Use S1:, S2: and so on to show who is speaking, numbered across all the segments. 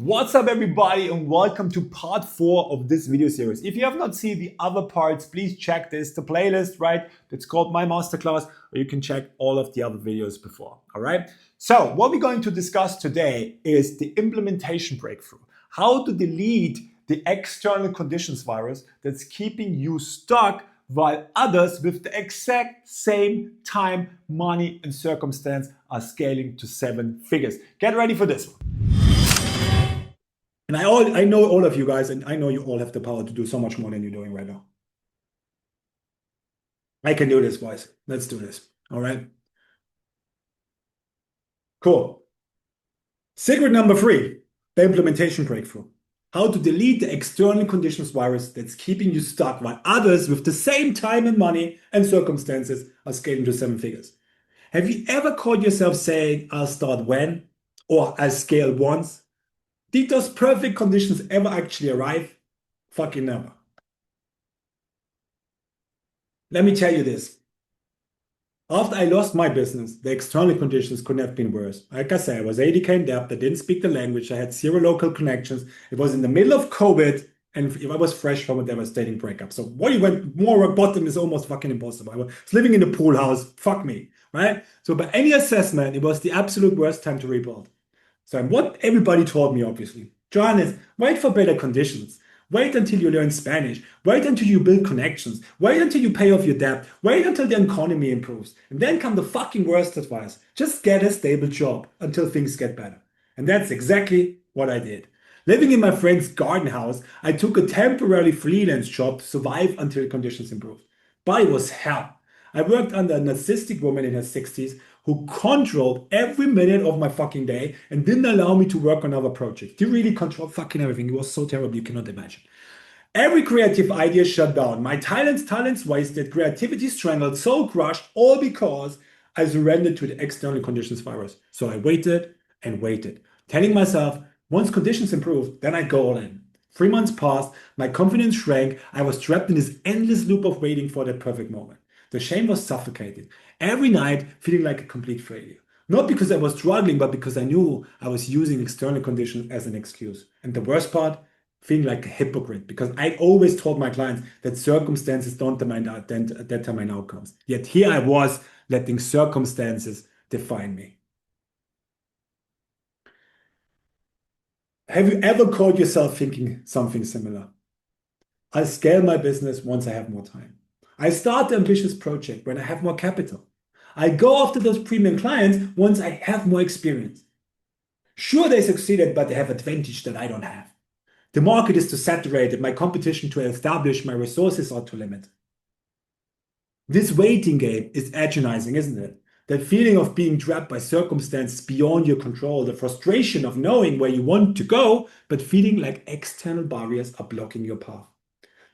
S1: What's up everybody and welcome to part 4 of this video series. If you have not seen the other parts, please check this, the playlist, right? It's called My Masterclass, or you can check all of the other videos before, all right? So what we're going to discuss today is the implementation breakthrough. How to delete the external conditions virus that's keeping you stuck while others with the exact same time, money, and circumstance are scaling to 7 figures. Get ready for this one. And I know all of you guys, and I know you all have the power to do so much more than you're doing right now. I can do this, boys. Let's do this. All right. Cool. Secret number 3, the implementation breakthrough. How to delete the external conditions virus that's keeping you stuck while others with the same time and money and circumstances are scaling to 7 figures. Have you ever caught yourself saying, I'll start when, or I'll scale once? Did those perfect conditions ever actually arrive? Fucking never. Let me tell you this. After I lost my business, the external conditions couldn't have been worse. Like I said, I was 80K in debt, I didn't speak the language, I had 0 local connections. It was in the middle of COVID, and if I was fresh from a devastating breakup. So what you went more rock bottom is almost fucking impossible. I was living in a pool house, fuck me, right? So by any assessment, it was the absolute worst time to rebuild. So what everybody told me, obviously, Johannes, wait for better conditions. Wait until you learn Spanish. Wait until you build connections. Wait until you pay off your debt. Wait until the economy improves. And then come the fucking worst advice. Just get a stable job until things get better. And that's exactly what I did. Living in my friend's garden house, I took a temporary freelance job to survive until conditions improved. But it was hell. I worked under a narcissistic woman in her 60s who controlled every minute of my fucking day and didn't allow me to work on other projects. She really controlled fucking everything. It was so terrible, you cannot imagine. Every creative idea shut down. My talents wasted, creativity strangled, soul crushed, all because I surrendered to the external conditions virus. So I waited and waited, telling myself, once conditions improved, then I'd go all in. 3 months passed, my confidence shrank, I was trapped in this endless loop of waiting for that perfect moment. The shame was suffocating. Every night feeling like a complete failure. Not because I was struggling, but because I knew I was using external conditions as an excuse. And the worst part, feeling like a hypocrite, because I always told my clients that circumstances don't determine outcomes. Yet here I was letting circumstances define me. Have you ever caught yourself thinking something similar? I'll scale my business once I have more time. I start the ambitious project when I have more capital. I go after those premium clients once I have more experience. Sure, they succeeded, but they have advantage that I don't have. The market is too saturated, my competition too established, my resources are too limited. This waiting game is agonizing, isn't it? That feeling of being trapped by circumstances beyond your control, the frustration of knowing where you want to go, but feeling like external barriers are blocking your path.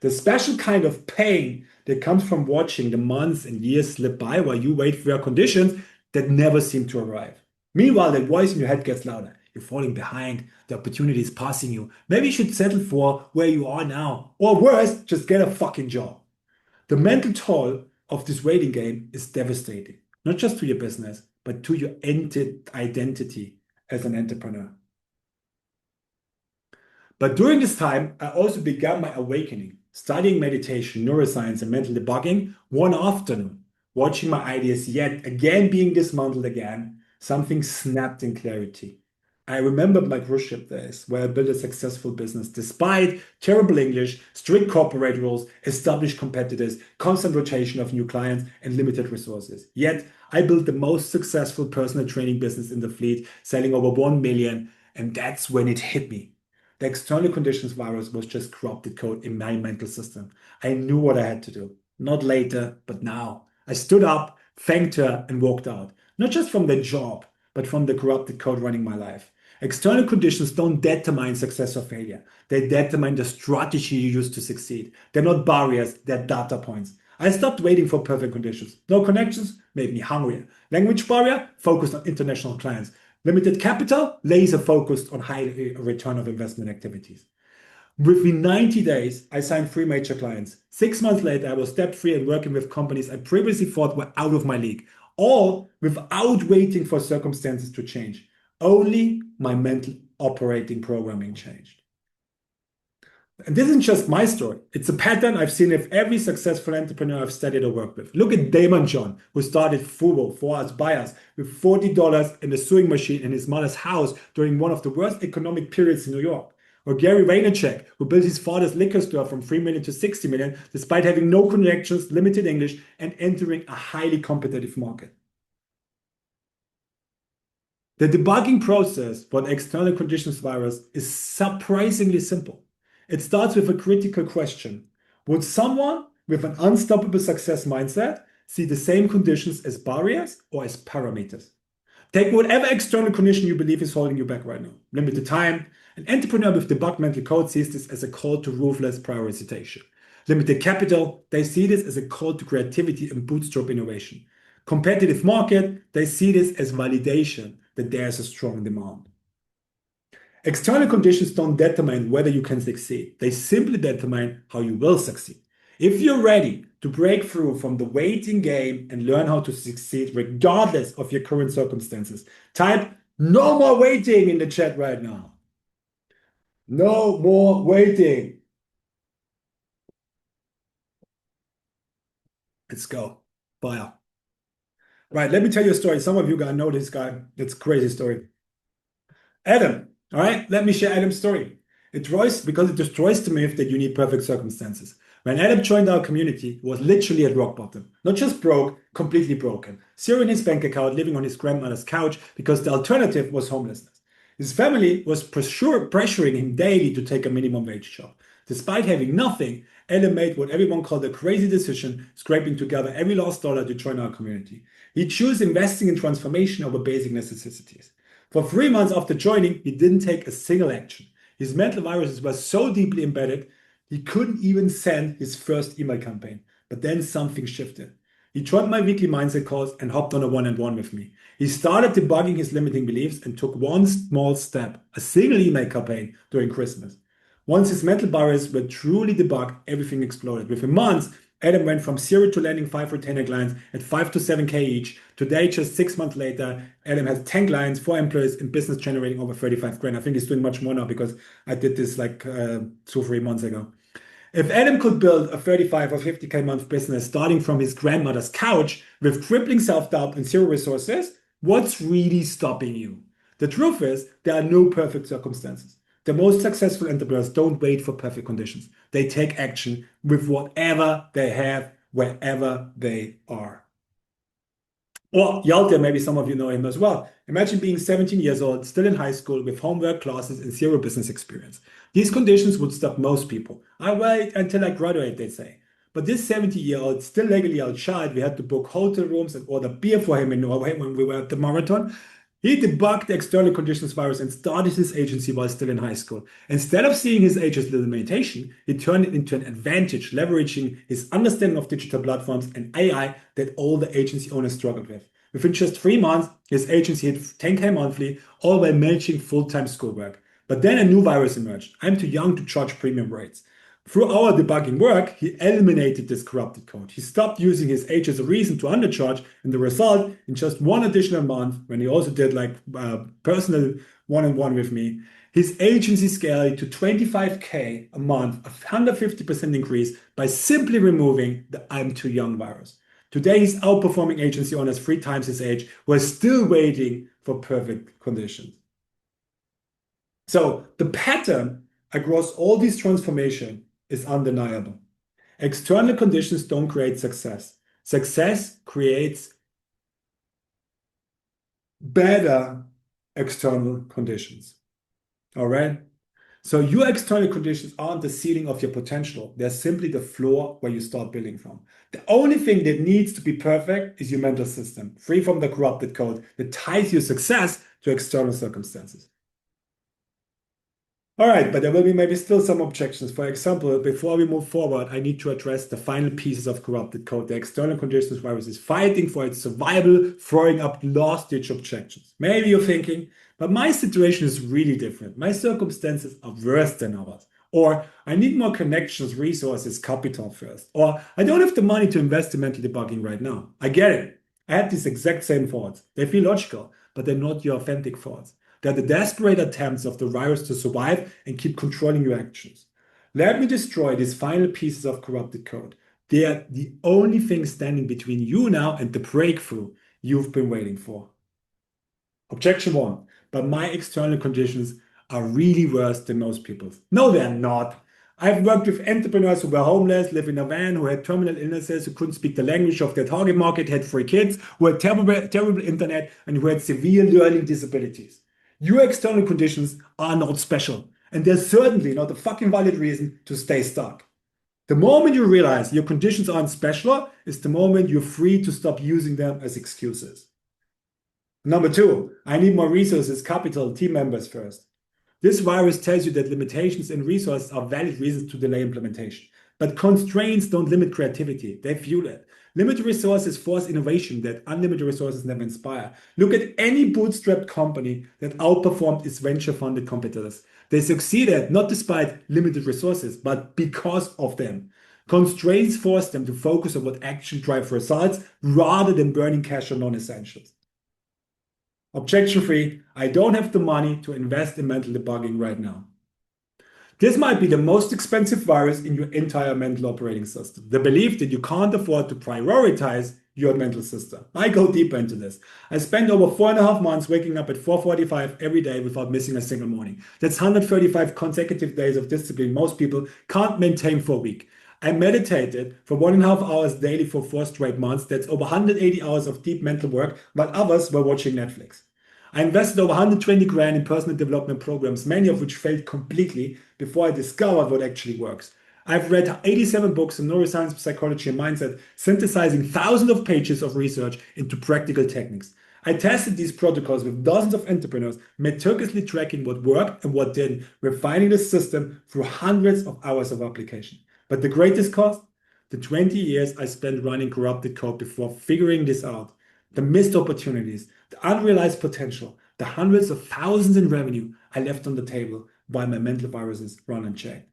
S1: The special kind of pain that comes from watching the months and years slip by while you wait for your conditions that never seem to arrive. Meanwhile, that voice in your head gets louder. You're falling behind. The opportunity is passing you. Maybe you should settle for where you are now. Or worse, just get a fucking job. The mental toll of this waiting game is devastating. Not just to your business, but to your identity as an entrepreneur. But during this time, I also began my awakening, studying meditation, neuroscience, and mental debugging one afternoon, watching my ideas yet again being dismantled again. Something snapped in clarity. I remembered my cruise ship days where I built a successful business despite terrible English, strict corporate rules, established competitors, constant rotation of new clients, and limited resources. Yet I built the most successful personal training business in the fleet, selling over 1 million, and that's when it hit me. The external conditions virus was just corrupted code in my mental system. I knew what I had to do. Not later, but now. I stood up, thanked her, and walked out. Not just from the job, but from the corrupted code running my life. External conditions don't determine success or failure. They determine the strategy you use to succeed. They're not barriers, they're data points. I stopped waiting for perfect conditions. No connections made me hungrier. Language barrier, focused on international clients. Limited capital, laser focused on high return of investment activities. Within 90 days, I signed 3 major clients. 6 months later, I was debt-free and working with companies I previously thought were out of my league, all without waiting for circumstances to change. Only my mental operating programming changed. And this isn't just my story. It's a pattern I've seen with every successful entrepreneur I've studied or worked with. Look at Damon John, who started Fubo for us buyers with $40 in the sewing machine in his mother's house during one of the worst economic periods in New York. Or Gary Vaynerchuk, who built his father's liquor store from 3 million to 60 million, despite having no connections, limited English, and entering a highly competitive market. The debugging process for the external conditions virus is surprisingly simple. It starts with a critical question. Would someone with an unstoppable success mindset see the same conditions as barriers or as parameters? Take whatever external condition you believe is holding you back right now. Limited time. An entrepreneur with debugged mental code sees this as a call to ruthless prioritization. Limited capital, they see this as a call to creativity and bootstrap innovation. Competitive market, they see this as validation that there's a strong demand. External conditions don't determine whether you can succeed. They simply determine how you will succeed. If you're ready to break through from the waiting game and learn how to succeed regardless of your current circumstances, type "no more waiting" in the chat right now. No more waiting. Let's go. Fire. Right, let me tell you a story. Some of you guys know this guy. It's a crazy story. Adam. All right, let me share Adam's story. Because it destroys the myth that you need perfect circumstances. When Adam joined our community, he was literally at rock bottom. Not just broke, completely broken. Zero in his bank account, living on his grandmother's couch because the alternative was homelessness. His family was pressuring him daily to take a minimum wage job. Despite having nothing, Adam made what everyone called a crazy decision, scraping together every last dollar to join our community. He chose investing in transformation over basic necessities. For 3 months after joining, he didn't take a single action. His mental viruses were so deeply embedded, he couldn't even send his first email campaign. But then something shifted. He joined my weekly mindset calls and hopped on a one-on-one with me. He started debugging his limiting beliefs and took one small step, a single email campaign during Christmas. Once his mental barriers were truly debugged, everything exploded. Within months, Adam went from 0 to landing 5 retainer clients at 5 to 7K each. Today, just 6 months later, Adam has 10 clients, 4 employees, and business generating over 35 grand. I think he's doing much more now because I did this like 2 or 3 months ago. If Adam could build a 35 or 50K month business starting from his grandmother's couch with crippling self-doubt and zero resources, what's really stopping you? The truth is, there are no perfect circumstances. The most successful entrepreneurs don't wait for perfect conditions. They take action with whatever they have, wherever they are. Or Hjalte, maybe some of you know him as well. Imagine being 17 years old, still in high school, with homework, classes, and zero business experience. These conditions would stop most people. I wait until I graduate, they say. But this 70-year-old, still legally our child, we had to book hotel rooms and order beer for him in Norway when we were at the marathon. He debugged the external conditions virus and started his agency while still in high school. Instead of seeing his age as a limitation, he turned it into an advantage, leveraging his understanding of digital platforms and AI that all the agency owners struggled with. Within just 3 months, his agency hit 10K monthly, all while managing full-time schoolwork. But then a new virus emerged. I'm too young to charge premium rates. Through our debugging work, he eliminated this corrupted code. He stopped using his age as a reason to undercharge, and the result, in just 1 additional month, when he also did like personal one-on-one with me, his agency scaled to 25K a month, a 150% increase by simply removing the "I'm too young" virus. Today, he's outperforming agency owners 3 times his age, who are still waiting for perfect conditions. So the pattern across all these transformations is undeniable. External conditions don't create success. Success creates better external conditions. All right? So your external conditions aren't the ceiling of your potential. They're simply the floor where you start building from. The only thing that needs to be perfect is your mental system, free from the corrupted code that ties your success to external circumstances. All right, but there will be maybe still some objections. For example, before we move forward, I need to address the final pieces of corrupted code. The external conditions virus is fighting for its survival, throwing up last-ditch objections. Maybe you're thinking, but my situation is really different. My circumstances are worse than ours. Or I need more connections, resources, capital first. Or I don't have the money to invest in mental debugging right now. I get it. I had these exact same thoughts. They feel logical, but they're not your authentic thoughts. They're the desperate attempts of the virus to survive and keep controlling your actions. Let me destroy these final pieces of corrupted code. They are the only thing standing between you now and the breakthrough you've been waiting for. Objection 1. But my external conditions are really worse than most people's. No, they're not. I've worked with entrepreneurs who were homeless, lived in a van, who had terminal illnesses, who couldn't speak the language of their target market, had 3 kids, who had terrible internet, and who had severe learning disabilities. Your external conditions are not special, and they're certainly not a fucking valid reason to stay stuck. The moment you realize your conditions aren't special is the moment you're free to stop using them as excuses. Number 2, I need more resources, capital, team members first. This virus tells you that limitations in resources are valid reasons to delay implementation. But constraints don't limit creativity, they fuel it. Limited resources force innovation that unlimited resources never inspire. Look at any bootstrapped company that outperformed its venture-funded competitors. They succeeded not despite limited resources, but because of them. Constraints force them to focus on what actually drives results rather than burning cash on non-essentials. Objection 3, I don't have the money to invest in mental debugging right now. This might be the most expensive virus in your entire mental operating system. The belief that you can't afford to prioritize your mental system. I go deeper into this. I spent over 4.5 months waking up at 4:45 every day without missing a single morning. That's 135 consecutive days of discipline most people can't maintain for a week. I meditated for 1.5 hours daily for 4 straight months. That's over 180 hours of deep mental work, while others were watching Netflix. I invested over 120 grand in personal development programs, many of which failed completely before I discovered what actually works. I've read 87 books on neuroscience, psychology, and mindset, synthesizing thousands of pages of research into practical techniques. I tested these protocols with dozens of entrepreneurs, meticulously tracking what worked and what didn't, refining the system through hundreds of hours of application. But the greatest cost? The 20 years I spent running corrupted code before figuring this out. The missed opportunities, the unrealized potential, the hundreds of thousands in revenue I left on the table while my mental viruses run unchecked.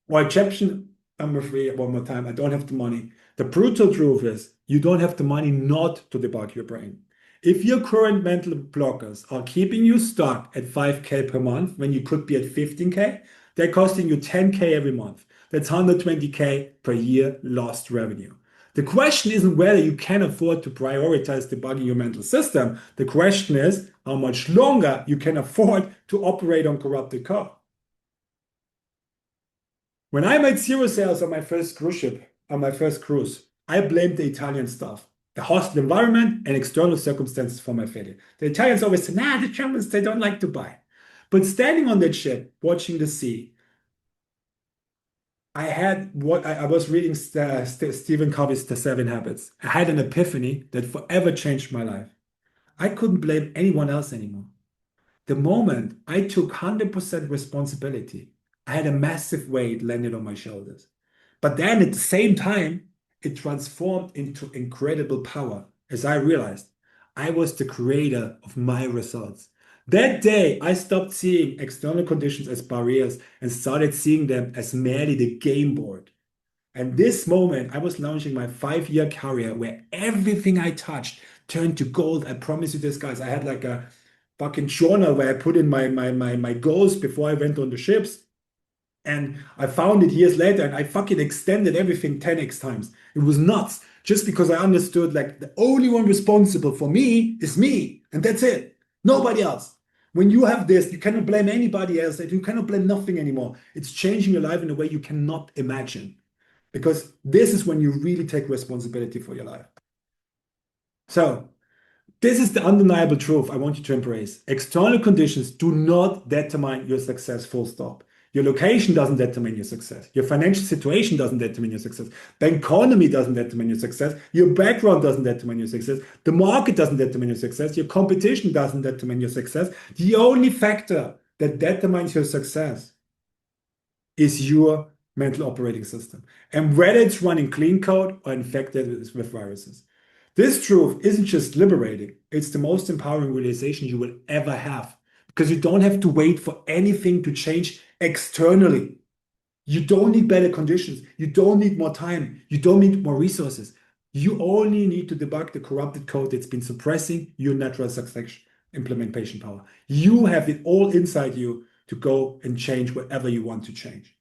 S1: Or objection number 3, one more time, I don't have the money. The brutal truth is you don't have the money not to debug your brain. If your current mental blockers are keeping you stuck at 5K per month when you could be at 15K, they're costing you 10K every month. That's 120K per year lost revenue. The question isn't whether you can afford to prioritize debugging your mental system. The question is how much longer you can afford to operate on corrupted code. When I made 0 sales on my first cruise ship, I blamed the Italian staff, the hostile environment, and external circumstances for my failure. The Italians always say, the Germans, they don't like to buy. But standing on that ship, watching the sea, I was reading Stephen Covey's The 7 Habits. I had an epiphany that forever changed my life. I couldn't blame anyone else anymore. The moment I took 100% responsibility, I had a massive weight landed on my shoulders. But then at the same time, it transformed into incredible power as I realized I was the creator of my results. That day, I stopped seeing external conditions as barriers and started seeing them as merely the game board. And this moment, I was launching my 5-year career where everything I touched turned to gold. I promise you this, guys. I had like a fucking journal where I put in my goals before I went on the ships. And I found it years later and I fucking extended everything 10x times. It was nuts just because I understood like the only one responsible for me is me. And that's it. Nobody else. When you have this, you cannot blame anybody else. You cannot blame nothing anymore. It's changing your life in a way you cannot imagine. Because this is when you really take responsibility for your life. So, this is the undeniable truth I want you to embrace. External conditions do not determine your success, full stop. Your location doesn't determine your success. Your financial situation doesn't determine your success. The economy doesn't determine your success. Your background doesn't determine your success. The market doesn't determine your success. Your competition doesn't determine your success. The only factor that determines your success is your mental operating system. And whether it's running clean code or infected with viruses. This truth isn't just liberating. It's the most empowering realization you will ever have. Because you don't have to wait for anything to change externally. You don't need better conditions. You don't need more time. You don't need more resources. You only need to debug the corrupted code that's been suppressing your natural success implementation power. You have it all inside you to go and change whatever you want to change.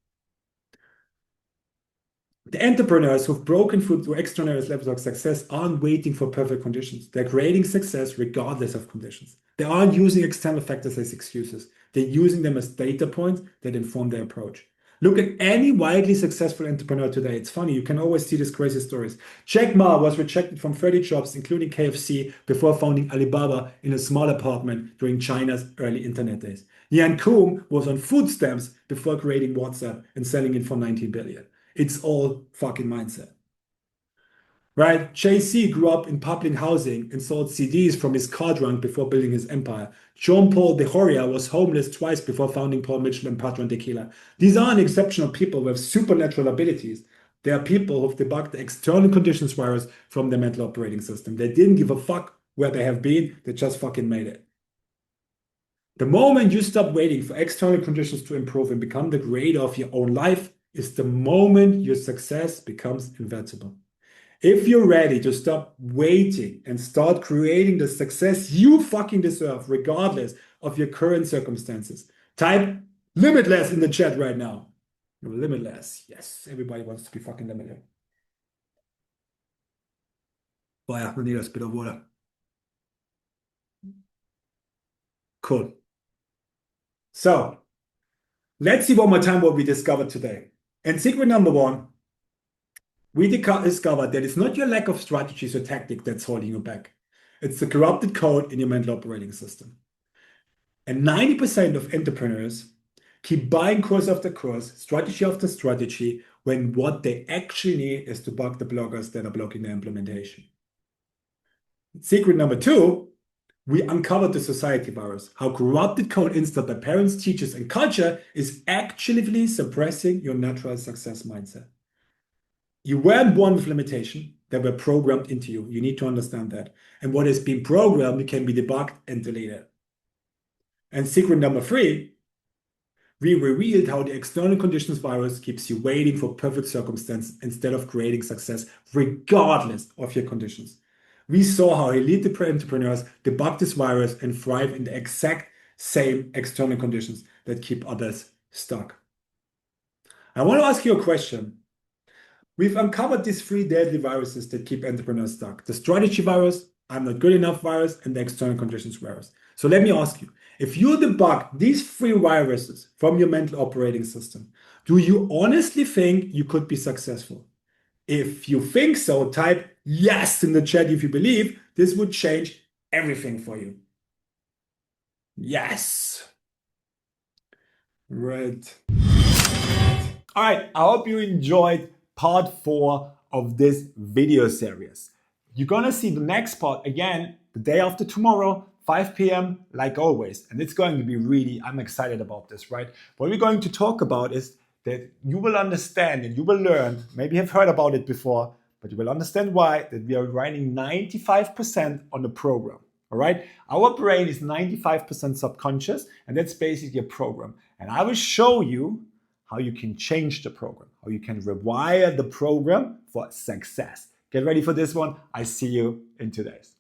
S1: The entrepreneurs who've broken through extraordinary levels of success aren't waiting for perfect conditions. They're creating success regardless of conditions. They aren't using external factors as excuses. They're using them as data points that inform their approach. Look at any widely successful entrepreneur today. It's funny, you can always see these crazy stories. Jack Ma was rejected from 30 jobs, including KFC, before founding Alibaba in a small apartment during China's early internet days. Yan Koum was on food stamps before creating WhatsApp and selling it for 19 billion. It's all fucking mindset. Right? JC grew up in public housing and sold CDs from his car trunk before building his empire. Jean Paul de Horia was homeless twice before founding Paul Mitchell and Patron Tequila. These aren't exceptional people with supernatural abilities. They are people who've debugged the external conditions virus from their mental operating system. They didn't give a fuck where they have been, they just fucking made it. The moment you stop waiting for external conditions to improve and become the creator of your own life is the moment your success becomes inevitable. If you're ready to stop waiting and start creating the success you fucking deserve, regardless of your current circumstances, type limitless in the chat right now. Limitless. Yes, everybody wants to be fucking limitless. Oh yeah, I need a bit of water. Cool. So let's see one more time what we discovered today. And secret number one, we discovered that it's not your lack of strategies or tactic that's holding you back. It's the corrupted code in your mental operating system. And 90% of entrepreneurs keep buying course after course, strategy after strategy, when what they actually need is to bug the blockers that are blocking their implementation. Secret number two, we uncovered the society virus, how corrupted code installed by parents, teachers, and culture is actively suppressing your natural success mindset. You weren't born with limitation, they were programmed into you. You need to understand that. And what has been programmed can be debugged and deleted. And secret number three, we revealed how the external conditions virus keeps you waiting for perfect circumstances instead of creating success regardless of your conditions. We saw how elite entrepreneurs debug this virus and thrive in the exact same external conditions that keep others stuck. I want to ask you a question. We've uncovered these three deadly viruses that keep entrepreneurs stuck. The strategy virus, I'm not good enough virus, and the external conditions virus. So let me ask you, if you debug these three viruses from your mental operating system, do you honestly think you could be successful? If you think so, type yes in the chat if you believe this would change everything for you. Yes. Right. All right, I hope you enjoyed part 4 of this video series. You're gonna see the next part again the day after tomorrow, 5 p.m. like always. And it's going to be really, I'm excited about this, right? What we're going to talk about is that you will understand and you will learn, maybe you've heard about it before, but you will understand why, that we are writing 95% on the program. All right, our brain is 95% subconscious, and that's basically a program. And I will show you how you can change the program, how you can rewire the program for success. Get ready for this one. I see you in 2 days.